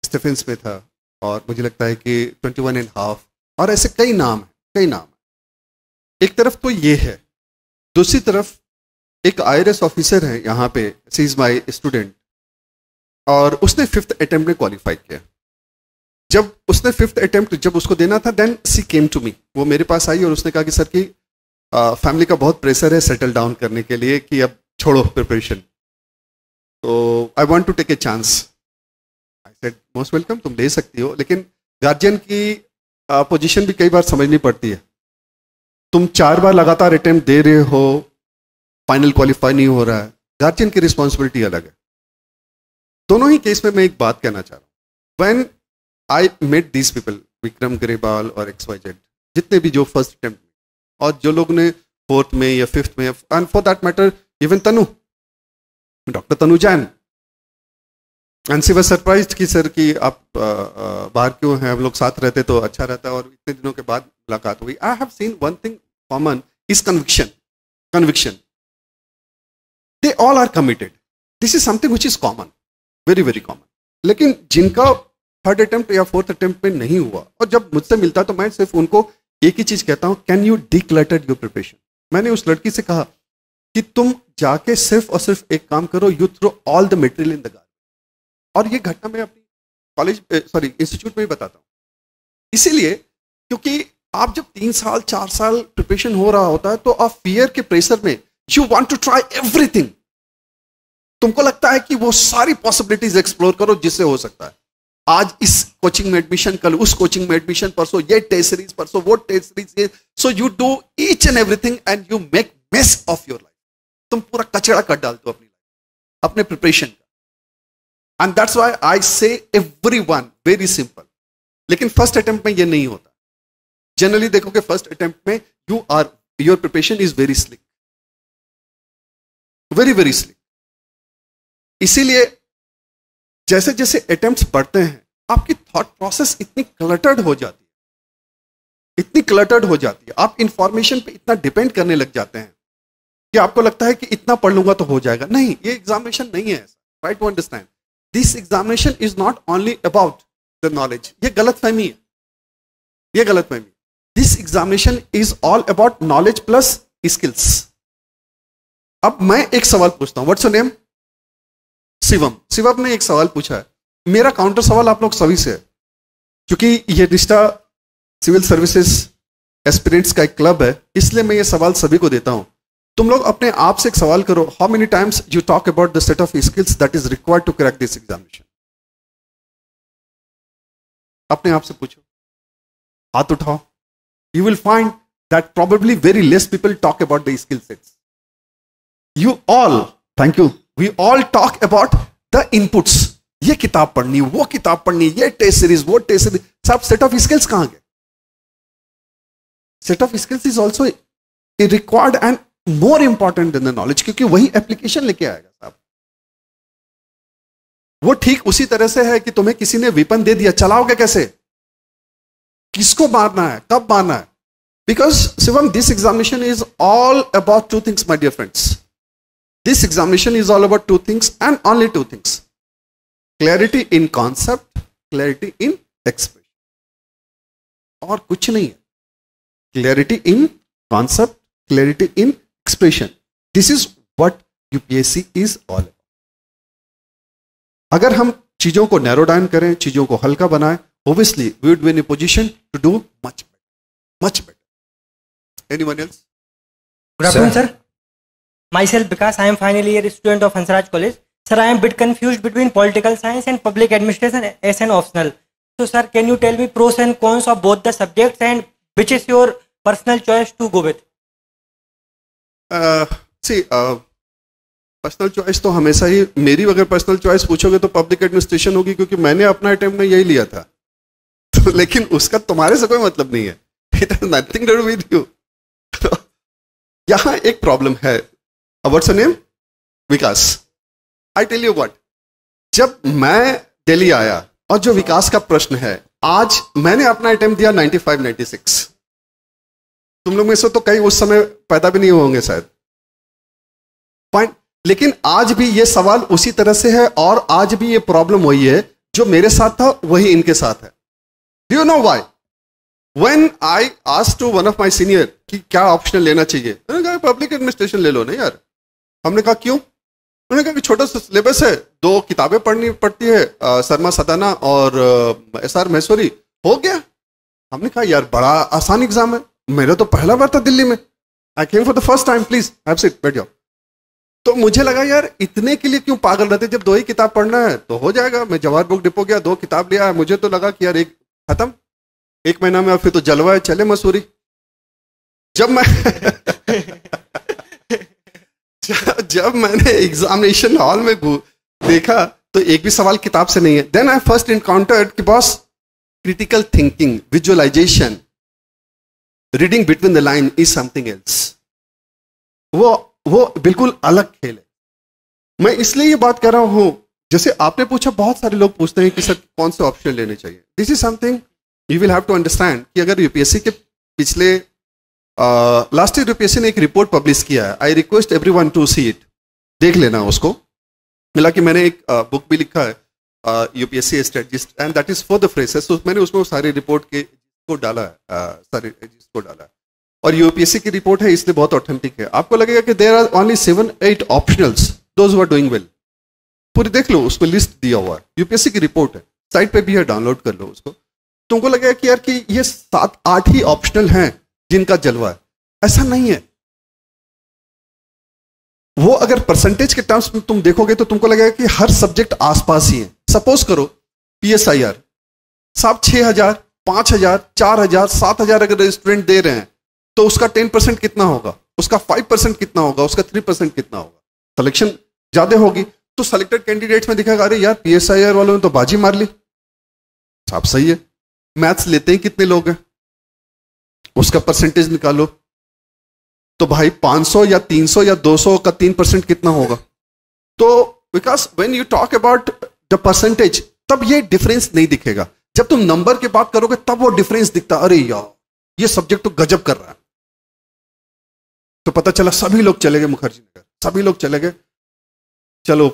Stephens में था और मुझे लगता है कि 21.5. और ऐसे कई नाम हैं, कई नाम हैं. एक तरफ तो ये है, दूसरी तरफ एक IRS ऑफिसर है यहाँ पे, सी इज माई स्टूडेंट, और उसने 5th अटेम्प्ट में क्वालिफाई किया. जब उसने 5th अटेम्प्ट जब उसको देना था, देन सी केम टू मी. वो मेरे पास आई और उसने कहा कि सर की फैमिली का बहुत प्रेशर है सेटल डाउन करने के लिए कि अब छोड़ो प्रिपरेशन, तो I want to take a chance. I said most welcome, तुम ले सकती हो, लेकिन गार्जियन की पोजीशन भी कई बार समझनी पड़ती है. तुम 4 बार लगातार अटेम्प्ट दे रहे हो, फाइनल क्वालिफाई नहीं हो रहा है, गार्जियन की रिस्पॉन्सिबिलिटी अलग है. दोनों ही केस में मैं एक बात कहना चाह रहा हूँ. When I met these people, Vikram Grewal और XYZ, जितने भी जो फर्स्ट अटेम्प्ट और जो लोग ने 4th में या 5th में, and for that matter even Tanu, doctor Tanu Jain, and she was surprised कि सर कि आप बाहर क्यों हैं, हम लोग साथ रहते तो अच्छा रहता, और इतने दिनों के बाद मुलाकात हुई. I have seen one thing common is conviction. They all are committed. This is something which is common, very very common. लेकिन जिनका 3rd अटेम्प्ट या 4th अटेम्प्ट में नहीं हुआ, और जब मुझसे मिलता तो मैं सिर्फ उनको एक ही चीज कहता हूं, can you declutter your preparation. मैंने उस लड़की से कहा कि तुम जाके सिर्फ और सिर्फ एक काम करो, you throw all the material in the garbage. और ये घटना मैं अपनी इंस्टीट्यूट में ही बताता हूँ. इसीलिए क्योंकि आप जब 3 साल 4 साल प्रिपरेशन हो रहा होता है तो आप फियर के प्रेशर में you want to try everything. तुमको लगता है कि वो सारी पॉसिबिलिटीज एक्सप्लोर करो जिससे हो सकता है. आज इस कोचिंग में एडमिशन, कल उस कोचिंग में एडमिशन, परसों ये टेस्ट सीरीज, परसों वो test series. So you do each and everything and you make mess of your life. तुम पूरा कचरा कर डालते हो अपनी लाइफ, अपने प्रिपरेशन का. And that's why I say everyone very simple. लेकिन फर्स्ट अटेम्प्ट में ये नहीं होता. जनरली देखोगे फर्स्ट अटेम्प्ट में your preparation is very slick, very very slick. इसीलिए जैसे जैसे अटेम्प्ट्स बढ़ते हैं आपकी थॉट प्रोसेस इतनी क्लटर्ड हो जाती है, इतनी क्लटर्ड हो जाती है, आप इंफॉर्मेशन पे इतना डिपेंड करने लग जाते हैं कि आपको लगता है कि इतना पढ़ लूंगा तो हो जाएगा। नहीं, ये एग्जामिनेशन नहीं है ऐसा। Try to understand this examination is not only about the knowledge. ये गलतफहमी है, ये गलतफहमी। This examination is all about knowledge plus skills. अब मैं एक सवाल पूछता हूं, what's your name? Shivam. Shivam ने एक सवाल पूछा है, मेरा काउंटर सवाल आप लोग सभी से है, क्योंकि ये रिश्ता सिविल सर्विसेज एस्पिरेंट्स का एक क्लब है, इसलिए मैं ये सवाल सभी को देता हूं। तुम लोग अपने आप से एक सवाल करो, how many times you talk about the set of skills that is required to crack this examination? अपने आप से पूछो, हाथ उठाओ। You will find that probably very less people talk about the skill sets. You all, thank you, we all talk about the inputs. ये किताब पढ़नी, वो किताब पढ़नी, ये टेस्ट सीरीज, वो टेस्ट सीरीज, सब सेट ऑफ स्किल्स कहां गए? Set of skills is also required and more important than the knowledge, क्योंकि वही एप्लीकेशन लेके आएगा साहब। वो ठीक उसी तरह से है कि तुम्हें किसी ने वेपन दे दिया, चलाओगे कैसे? किसको मारना है, कब मारना है? Because Shivam, this examination is all about two things my dear friends. This examination is all about two things and only two things, clarity in concept, clarity in expression, और कुछ नहीं है। Clarity in concept, clarity in expression, this is what UPSC is all about. अगर हम चीजों को narrow down करें, चीजों को हल्का बनाएं, obviously we would be in a position to do much better, much better. Anyone else? Good afternoon, sir. Myself Vikas, I am final year student of Hansraj College. Sir, I am bit confused between political science and public administration as an optional. So, sir, can you tell me pros and cons of both the subjects and which is your personal choice to go with? Personal choice तो हमेशा ही मेरी, अगर personal choice पूछोगे तो public administration होगी, क्योंकि मैंने अपना अटेम्प्ट में यही लिया था। तो लेकिन उसका तुम्हारे से कोई मतलब नहीं है, it has nothing to do with you. यहां एक प्रॉब्लम है। What's your name? Vikas. I tell you what, जब मैं दिल्ली आया और जो विकास का प्रश्न है, आज मैंने अपना अटेम्प्ट दिया 95-96। तुम लोग में से तो कई उस समय पैदा भी नहीं होंगे शायद, पॉइंट। लेकिन आज भी ये सवाल उसी तरह से है, और आज भी ये प्रॉब्लम वही है जो मेरे साथ था वही इनके साथ है। Do you know why? When I asked to one of my senior कि क्या ऑप्शनल लेना चाहिए, उन्होंने कहा पब्लिक एडमिनिस्ट्रेशन ले लो ना यार। हमने कहा क्यों? उन्होंने कहा कि छोटा सा सिलेबस है, 2 किताबें पढ़नी पड़ती है, शर्मा सदाना और SR महेश्वरी, हो गया। हमने कहा यार बड़ा आसान एग्जाम है, मेरा तो पहला बार था दिल्ली में, I came for the first time, please have seat, बैठ जाओ। तो मुझे लगा यार इतने के लिए क्यों पागल रहते, जब 2 ही किताब पढ़ना है तो हो जाएगा। मैं जवाहर बुक डिपो गया, 2 किताब लिया। मुझे तो लगा कि यार एक खत्म, 1 महीना में, और फिर तो जलवा है, चले मसूरी। जब मैं जब मैंने एग्जामिनेशन हॉल में देखा तो एक भी सवाल किताब से नहीं है। देन आई फर्स्ट एनकाउंटर्ड कि boss, critical thinking, visualization, reading between the line is something else. वो बिल्कुल अलग खेल है। मैं इसलिए ये बात कर रहा हूं, जैसे आपने पूछा, बहुत सारे लोग पूछते हैं कि सर कौन से ऑप्शन लेने चाहिए। This is something you will have to understand कि अगर यूपीएससी के पिछले लास्ट ईयर यूपीएससी ने एक रिपोर्ट पब्लिश किया है, I request everyone to see it, देख लेना उसको। मिला कि मैंने एक बुक भी लिखा है, UPSC strategist, and that is for the freshers. तो मैंने उसमें सारी रिपोर्ट के को डाला है, सारे को डाला है, और यूपीएससी की रिपोर्ट है इसलिए बहुत ऑथेंटिक है। आपको लगेगा कि there are only 7-8 optionals, those who are doing well. पूरी देख लो, उसमें लिस्ट दिया हुआ है, यूपीएससी की रिपोर्ट है, साइट पे भी है, डाउनलोड कर लो उसको। तुमको लगेगा कि यार कि ये 7-8 ही ऑप्शनल हैं जिनका जलवा है, ऐसा नहीं है। वो अगर परसेंटेज के टर्म्स में तुम देखोगे तो तुमको लगेगा कि हर सब्जेक्ट आसपास ही है। सपोज करो PSIR साहब 6,000, 5,000, 4,000, 7,000 अगर स्टूडेंट दे रहे हैं तो उसका 10% कितना होगा, उसका 5% कितना होगा, उसका 3% कितना होगा? सिलेक्शन ज्यादा होगी तो सिलेक्टेड कैंडिडेट्स में दिखेगा अरे यार PSIR वालों ने तो बाजी मार ली। साहब सही है, मैथ्स लेते ही कितने लोग हैं? उसका परसेंटेज निकालो, तो भाई 500 या 300 या 200 का 3% कितना होगा? तो because when you talk about the percentage, तब ये डिफरेंस नहीं दिखेगा। जब तुम नंबर की बात करोगे तब वो डिफरेंस दिखता, अरे यार ये सब्जेक्ट तो गजब कर रहा है। तो पता चला सभी लोग चले गए मुखर्जी नगर, सभी लोग चले गए, चलो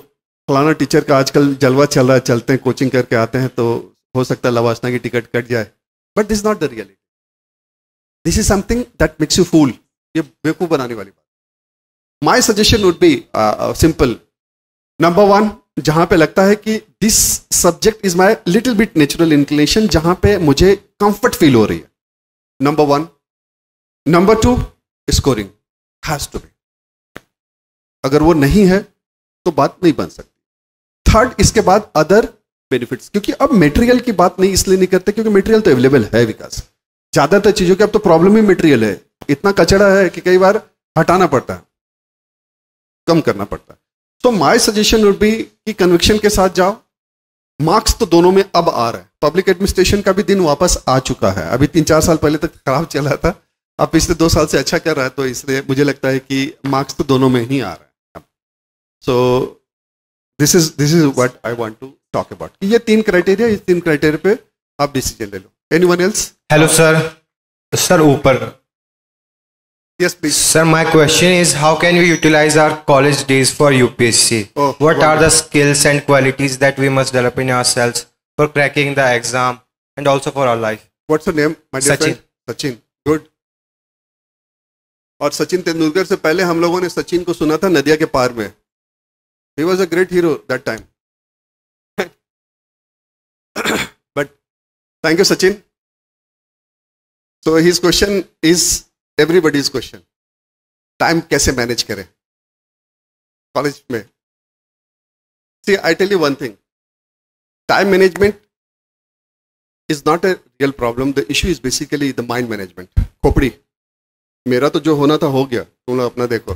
फलाना टीचर का आजकल जलवा चल रहा है, चलते हैं कोचिंग करके आते हैं, तो हो सकता है लवासना की टिकट कट जाए। But this not the reality, this is something that makes you fool. ये बेवकूफ बनाने वाली बात। My suggestion would be simple. Number 1, जहां पे लगता है कि this subject is my little bit natural inclination, जहां पे मुझे कंफर्ट फील हो रही है, number 1। Number 2, scoring has to be. अगर वो नहीं है तो बात नहीं बन सकती। 3rd, इसके बाद अदर बेनिफिट्स, क्योंकि अब मटेरियल की बात नहीं इसलिए नहीं करते क्योंकि मटेरियल तो अवेलेबल है विकास। ज्यादातर चीजों की अब तो प्रॉब्लम ही मटेरियल है, इतना कचरा है कि कई बार हटाना पड़ता है, कम करना पड़ता है। So my suggestion would B कि कन्विक्शन के साथ जाओ। मार्क्स तो दोनों में अब आ रहा है, पब्लिक एडमिनिस्ट्रेशन का भी दिन वापस आ चुका है। अभी 3-4 साल पहले तक खराब चल रहा था, अब पिछले 2 साल से अच्छा कर रहा है, तो इसलिए मुझे लगता है कि मार्क्स तो दोनों में ही आ रहा है। So this is what I want to talk about. ये 3 क्राइटेरिया, इस 3 क्राइटेरिया पे आप डिसीजन ले लो। Anyone else? हेलो सर ऊपर। Yes, please. Sir, my question is, how can we utilize our college days for UPSC? What are the skills and qualities that we must develop in ourselves for cracking the exam and also for our life? What's your name, my dear friend? Sachin. Good. और सचिन तेंदुलकर से पहले हम लोगों ने सचिन को सुना था नदिया के पार में। He was a great hero that time. But thank you, Sachin. So his question is everybody's question. Time कैसे मैनेज करें कॉलेज में? See, I tell you one thing. Time management is not a real problem. The issue is basically the mind management. खोपड़ी, मेरा तो जो होना था हो गया, तुम लोग अपना देखो।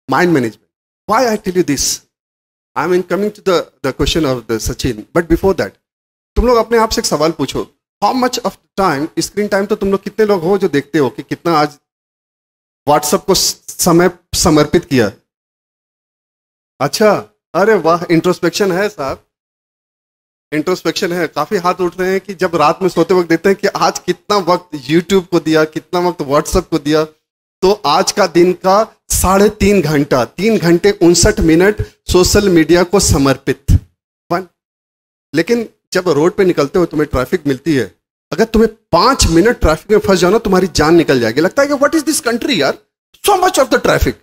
Mind management. Why I tell you this? I mean, coming to the question of the Sachin. But before that, तुम लोग अपने आप से एक सवाल पूछो। How much of the time, screen time तो तुम लोग कितने लोग हो जो देखते हो कि कितना आज व्हाट्सएप को समय समर्पित किया? अच्छा, अरे वाह, इंट्रोस्पेक्शन है साहब, इंट्रोस्पेक्शन है। काफी हाथ उठ रहे हैं कि जब रात में सोते वक्त देते हैं कि आज कितना वक्त यूट्यूब को दिया, कितना वक्त व्हाट्सएप को दिया। तो आज का दिन का 3.5 घंटा, 3 घंटे 59 मिनट सोशल मीडिया को समर्पित। वन, लेकिन जब रोड पे निकलते हो तुम्हें ट्रैफिक मिलती है, अगर तुम्हें 5 मिनट ट्रैफिक में फंस जाओ ना, तुम्हारी जान निकल जाएगी। लगता है कि व्हाट इज दिस कंट्री यार, सो मच ऑफ द ट्रैफिक।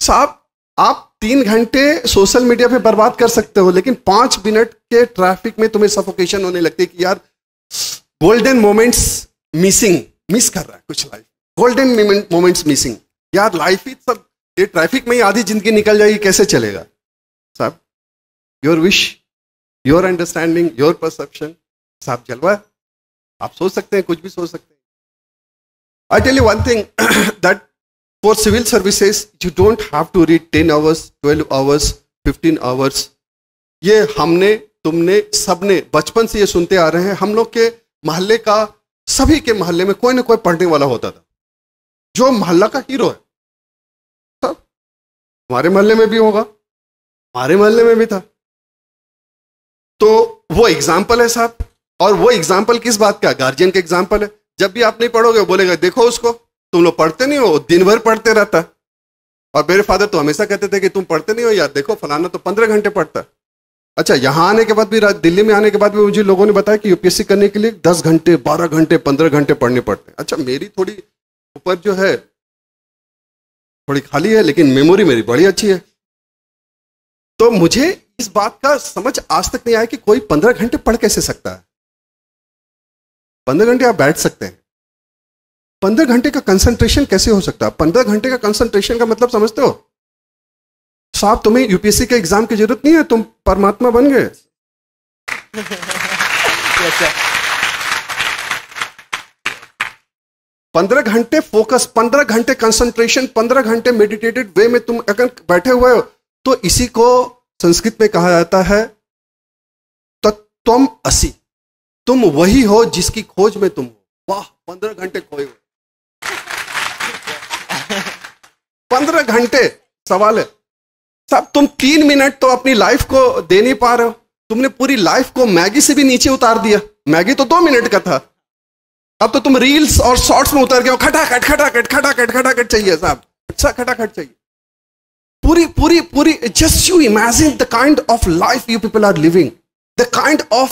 साहब, आप 3 घंटे सोशल मीडिया पे बर्बाद कर सकते हो, लेकिन 5 मिनट के ट्रैफिक में तुम्हें सफोकेशन होने लगती है कि यार गोल्डन मोमेंट्स मिस कर रहा है कुछ लाइफ, गोल्डन मोमेंट्स मिसिंग। यार लाइफ ही सब, ये ट्रैफिक में ही आधी जिंदगी निकल जाएगी, कैसे चलेगा साहब? Your wish, your understanding, your perception. साहब जलवा, आप सोच सकते हैं, कुछ भी सोच सकते हैं। I tell you one thing that for civil services you don't have to read 10 hours, 12 hours, 15 hours। ये हमने, तुमने, सबने बचपन से ये सुनते आ रहे हैं। हम लोग के मोहल्ले का, सभी के मोहल्ले में कोई ना कोई पढ़ने वाला होता था जो मोहल्ला का हीरो है। सब हमारे मोहल्ले में भी होगा, हमारे मोहल्ले में भी था। तो वो एग्जाम्पल है साहब, और वो एग्जाम्पल किस बात का? गार्जियन का एग्जाम्पल है। जब भी आप नहीं पढ़ोगे बोलेगा देखो उसको, तुम लोग पढ़ते नहीं हो, दिन भर पढ़ते रहता है। और मेरे फादर तो हमेशा कहते थे कि तुम पढ़ते नहीं हो यार, देखो फलाना तो 15 घंटे पढ़ता है। अच्छा, यहां आने के बाद भी, दिल्ली में आने के बाद भी मुझे लोगों ने बताया कि यूपीएससी करने के लिए 10 घंटे, 12 घंटे, 15 घंटे पढ़ने पड़ते हैं। अच्छा, मेरी थोड़ी ऊपर जो है थोड़ी खाली है, लेकिन मेमोरी मेरी बड़ी अच्छी है। तो मुझे इस बात का समझ आज तक नहीं आया कि कोई 15 घंटे पढ़ कैसे सकता है। 15 घंटे आप बैठ सकते हैं, 15 घंटे का कंसंट्रेशन कैसे हो सकता है? 15 घंटे का कंसंट्रेशन का मतलब समझते हो साहब? तुम्हें यूपीएससी के एग्जाम की जरूरत नहीं है, तुम परमात्मा बन गए। yes, 15 घंटे फोकस, 15 घंटे कंसंट्रेशन, 15 घंटे मेडिटेटेड वे में तुम अगर बैठे हुए हो, तो इसी को संस्कृत में कहा जाता है तत्वम असि। तुम वही हो जिसकी खोज में तुम हो। वाह, 15 घंटे खोए हुए। 15 घंटे सवाल है साहब, तुम 3 मिनट तो अपनी लाइफ को दे नहीं पा रहे हो। तुमने पूरी लाइफ को मैगी से भी नीचे उतार दिया। मैगी तो 2 मिनट का था, अब तो तुम रील्स और शॉर्ट्स में उतर गए हो। खटाखट खटाखट खटाखट खटाखट चाहिए साहब, अच्छा खटाखट चाहिए। पूरी पूरी पूरी, just you imagine the kind of life you people are living, the kind of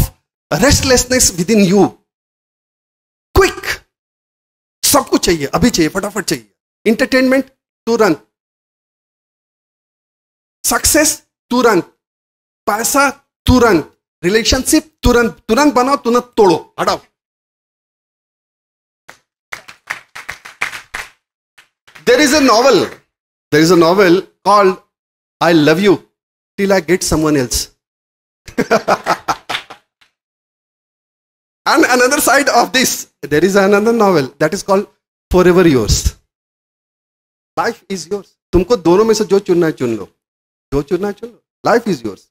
restlessness within you. Quick, सब कुछ चाहिए, अभी चाहिए, फटाफट चाहिए। इंटरटेनमेंट तुरंत, सक्सेस तुरंत, पैसा तुरंत, रिलेशनशिप तुरंत, तुरंत बनाओ तुरंत तोड़ो, हटाओ। There is a novel called I Love You Till I Get Someone Else. And another side of this, there is another novel that is called Forever Yours. Life is yours. तुमको दोनों में से जो चुनना है चुन लो, जो चुनना है चुन लो। Life is yours.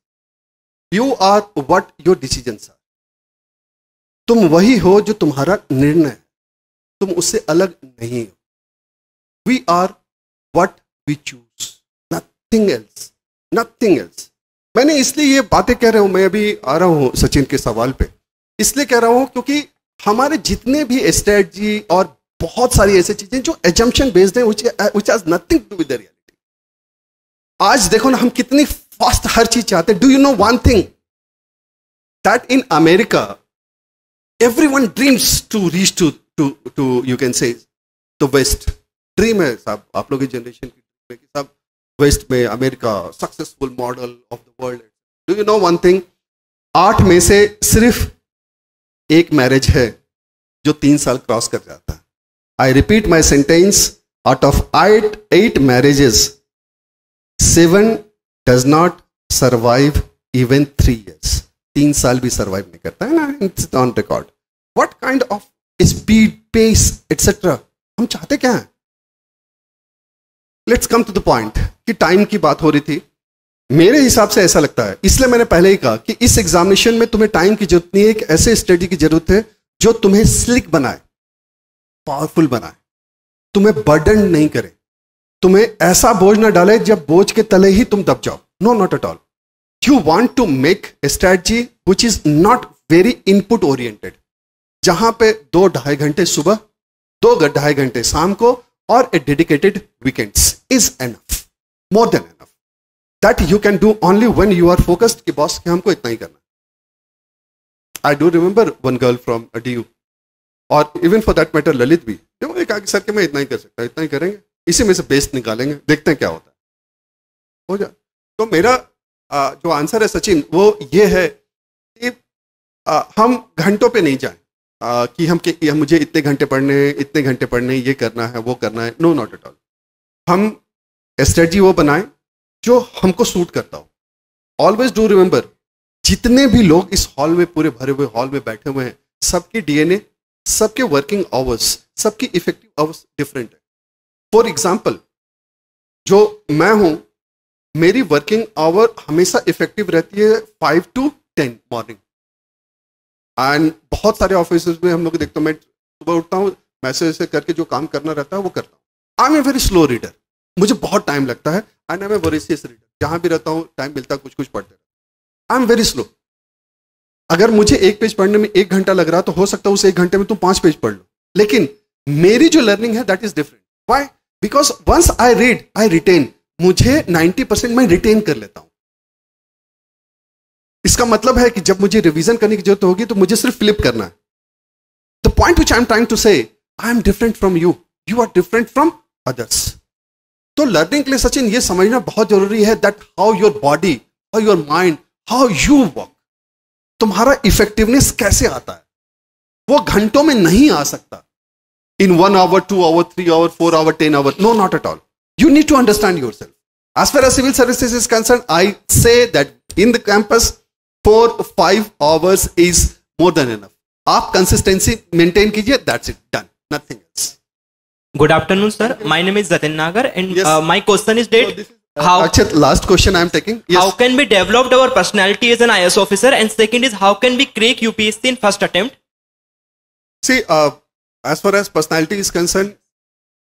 You are what your decisions are. तुम वही हो जो तुम्हारा निर्णय है, तुम उससे अलग नहीं हो। We are what we choose. Nothing else. Nothing else. मैंने इसलिए ये बातें कह रहा हूं, मैं अभी आ रहा हूं सचिन के सवाल पे, इसलिए कह रहा हूं क्योंकि हमारे जितने भी स्ट्रेटजी और बहुत सारी ऐसी चीजें जो एजम्पशन बेस्ड हैं, which has nothing to do with the reality. आज देखो ना, हम कितनी फास्ट हर चीज चाहते हैं। Do you no one thing, that in America everyone dreams to reach to you can say the west. Dream है साहब, आप लोग की जनरेशन की कि सब वेस्ट में, America successful model of the world. Do you no one thing, 8 में से सिर्फ एक मैरिज है जो 3 साल क्रॉस कर जाता है। I repeat my sentence, out of 8 marriages 7 does not survive even 3 years. 3 साल भी सर्वाइव नहीं करता है ना, it's on record. What kind of speed, pace etcetera हम चाहते क्या है? Let's come to the point कि टाइम की बात हो रही थी। मेरे हिसाब से ऐसा लगता है, इसलिए मैंने पहले ही कहा कि इस एग्जामिनेशन में तुम्हें टाइम की जरूरत नहीं है, एक ऐसे स्टडी की जरूरत है जो तुम्हें स्लिक बनाए, पावरफुल बनाए, तुम्हें बर्डन नहीं करे, तुम्हें ऐसा बोझ ना डाले जब बोझ के तले ही तुम दब जाओ। No, not at all. You want to make a strategy which is not very input oriented, जहां पे 2-2.5 घंटे सुबह, 2-2.5 घंटे शाम को और a dedicated weekends is enough, more than enough. That you can do only when you are focused कि boss कि हमको इतना ही करना। I do remember one girl from DU, और even for that matter Lalit भी, जब मुझे कहा कि सर कि मैं इतना ही कर सकता, इतना ही करेंगे, इसी में से बेस्ट निकालेंगे, देखते हैं क्या होता है, हो जाए। तो मेरा जो आंसर है सचिन वो ये है कि हम घंटों पे नहीं जाएं कि हम मुझे इतने घंटे पढ़ने, ये करना है, वो करना है। No, not at all. हम स्ट्रेटजी वो बनाएं जो हमको सूट करता हो। ऑलवेज डू रिमेंबर, जितने भी लोग इस हॉल में, पूरे भरे हुए हॉल में बैठे हुए हैं, सबकी डीएनए, सबके वर्किंग आवर्स, सबकी इफेक्टिव आवर्स डिफरेंट है। फॉर एग्जाम्पल, जो मैं हूं, मेरी वर्किंग आवर हमेशा इफेक्टिव रहती है 5 to 10 मॉर्निंग। एंड बहुत सारे ऑफिस में हम लोग देखते हैं, मैं सुबह उठता हूँ, मैसेज से करके जो काम करना रहता है वो करता हूँ। I am a very slow reader, मुझे बहुत टाइम लगता है, and I am a voracious reader. जहाँ भी रहता हूँ, टाइम मिलता है, कुछ कुछ पढ़ते रहता हूँ। I am very slow. अगर मुझे 1 पेज पढ़ने में 1 घंटा लग रहा है, तो हो सकता है उस 1 घंटे में तुम 5 पेज पढ़ लो। लेकिन मेरी जो लर्निंग है that is different. Why? Because once I read I retain. मुझे 90% मैं रिटेन कर लेता हूँ। इसका मतलब है कि जब मुझे रिवीजन करने की जरूरत होगी तो मुझे सिर्फ फ्लिप करना है। The point which I am trying to say, I am different from you, you are different from others. तो लर्निंग के लिए सचिन ये समझना बहुत जरूरी है that how your body, how your mind, how you work, तुम्हारा इफेक्टिवनेस कैसे आता है। वो घंटों में नहीं आ सकता, इन 1 hour, 2 hour, 3 hour, 4 hour, 10 hour. No, not at all. You need to understand yourself. As far as civil services is concerned, I say that in the campus 4-5 hours is more than enough. आप consistency maintain कीजिए, that's it, done, nothing else. Good afternoon, sir. My name is Jatin Nagar, and Yes. my question is that how Achit, last question I am taking. Yes. how can we develop our personality as an IS officer, and second is how can we crack UPSC in first attempt? See, as far as personality is concerned,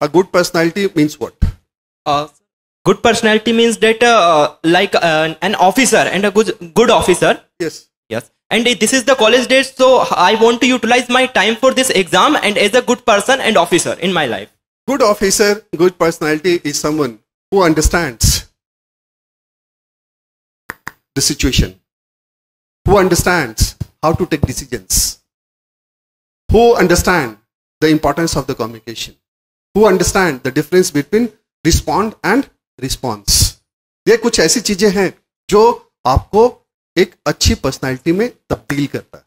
a good personality means what? Good personality means that like an officer and a good officer. Yes. Yes, and this is the college days, so I want to utilize my time for this exam and as a good person and officer in my life. Good officer, good personality is someone who understands the situation, who understands how to take decisions, who understand the importance of the communication, who understand the difference between respond and response. ये कुछ ऐसी चीजें हैं जो आपको एक अच्छी personality में तब्दील करता है.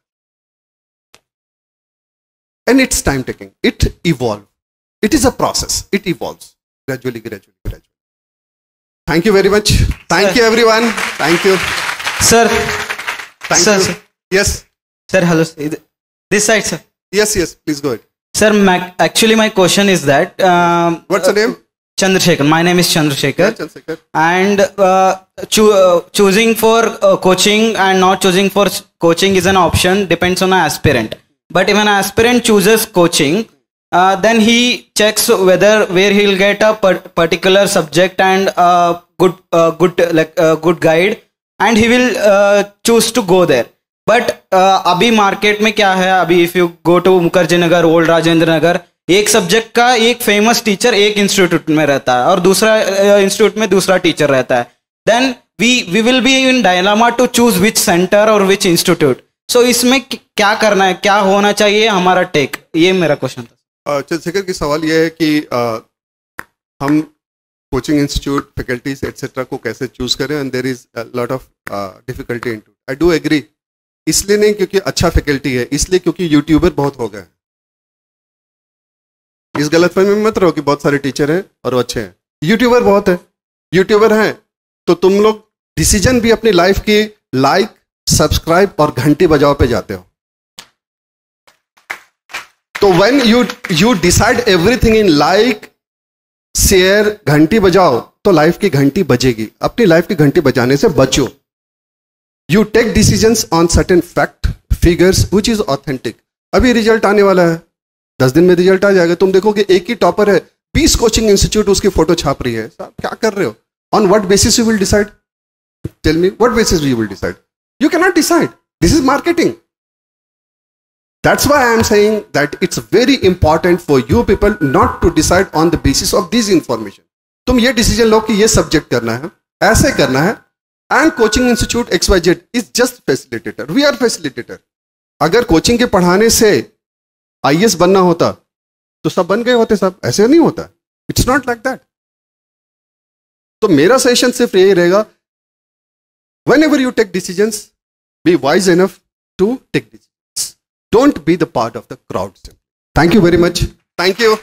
And it's time taking. It evolves. It is a process. It evolves gradually. Thank you very much. Thank you, everyone. Thank you. Sir. Thank Sir, you. sir. Yes. Sir, hello. This side, sir. Yes. Please go ahead. Sir, actually my question is that... What's your name? Chandrasekhar. My name is Chandrasekhar. Yeah, Chandrasekhar. And choosing for coaching and not choosing for coaching is an option, depends on an aspirant. But if an aspirant chooses coaching, then he checks where he'll get a particular subject and good guide, and he will choose to go there. But अभी market में क्या है, अभी if you go to Mukherjee Nagar, old Rajendra Nagar, एक subject का एक famous teacher एक institute में रहता है और दूसरा इंस्टीट्यूट में दूसरा टीचर रहता है. Then we will be in dilemma to choose which centre और विच इंस्टीट्यूट. सो इसमें क्या करना है, क्या होना चाहिए हमारा टेक, ये मेरा क्वेश्चन था. चंद्रशेखर की सवाल यह है कि हम कोचिंग इंस्टीट्यूट, फैकल्टीज एटसेट्रा को कैसे चूज करें, and there is lot of difficulty into. I do agree. इसलिए नहीं क्योंकि अच्छा फैकल्टी है, इसलिए क्योंकि यूट्यूबर बहुत हो गए. इस गलतफहमी में मत रहो कि बहुत सारे टीचर हैं और वो अच्छे हैं. यूट्यूबर बहुत है. यूट्यूबर हैं तो तुम लोग डिसीजन भी अपनी लाइफ की लाइक, सब्सक्राइब और घंटी बजाओ पे जाते हो. तो when you decide everything in like, share, घंटी बजाओ, तो लाइफ की घंटी बजेगी. अपनी लाइफ की घंटी बजाने से बचो. You take decisions on certain fact, figures which is authentic. अभी रिजल्ट आने वाला है, 10 दिन में रिजल्ट आ जाएगा. तुम देखोगे एक ही टॉपर है, 20 कोचिंग इंस्टीट्यूट उसकी फोटो छाप रही है. साहब क्या कर रहे हो? On what basis you will decide? Tell me, what basis you will decide? You cannot decide. This is marketing. That's why I am saying that it's very important for you people not to decide on the basis of this information. तुम ये decision लो कि ये subject करना है, ऐसे करना है, and coaching institute XYZ is just facilitator. We are facilitator. अगर कोचिंग के पढ़ाने से IAS बनना होता तो सब बन गए होते. सब ऐसे नहीं होता. It's not like that. तो मेरा सजेशन सिर्फ यही रहेगा, whenever you take decisions, be wise enough to take decisions. Don't be the part of the crowd. Thank you very much. Thank you.